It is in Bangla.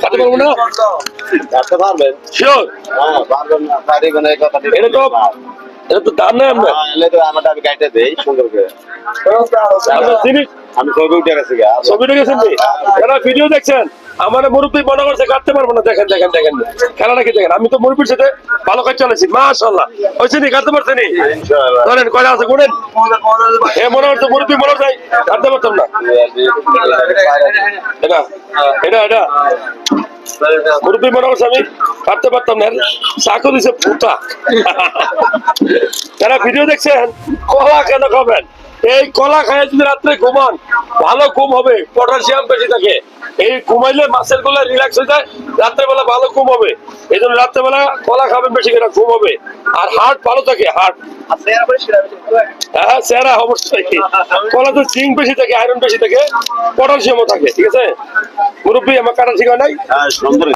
খাতে পারবো না কাটতে পারবেন? শিওর হ্যাঁ পারবেন না, পারি না, এই কথা ঠিক এটা তো এটা তো দাম নেই আপনার এলে তো আমারটা আমি কাটতে দেই সুন্দর করে। আপনার জিনিস আমি ছবি উঠে গেছি গা। ছবিটা গেছেন নি যারা ভিডিও দেখছেন আমার মুরব্বী মনে করছে কাটতে পারবো না দেখেন দেখেন দেখেন খেলা নাকি দেখেন আমি তো মুরব্বীর সাথে ভালো কাজ চালাইছি মাশাআল্লাহ হয়েছে নি কাটতে পারছে নি ইনশাআল্লাহ। ধরেন কয়টা আছে গুনেন এ মনে হচ্ছে মুরব্বী মনে হয় কাটতে পারতাম না এটা এটা এটা মুরব্বী মনে করছে আমি কাটতে পারতাম না চাকু দিছে ফুটা যারা ভিডিও দেখছেন কলা কেন খাবেন এই কলা খায় যদি রাত্রে ঘুমান ভালো ঘুম হবে পটাশিয়াম বেশি থাকে এই ঘুমাইলে মাসেল গুলো রিল্যাক্স হয়ে যায় রাত্রেবেলা ভালো ঘুম হবে এই জন্য রাত্রেবেলা কলা খাবেন বেশি করে ঘুম হবে আর হার্ট ভালো থাকে হার্ট হ্যাঁ চেহারা অবশ্যই কলা তো জিঙ্ক বেশি থাকে আয়রন বেশি থাকে পটাশিয়ামও থাকে ঠিক আছে মুরব্বী আমার কাটা ঠিক হয় নাই হ্যাঁ সুন্দর।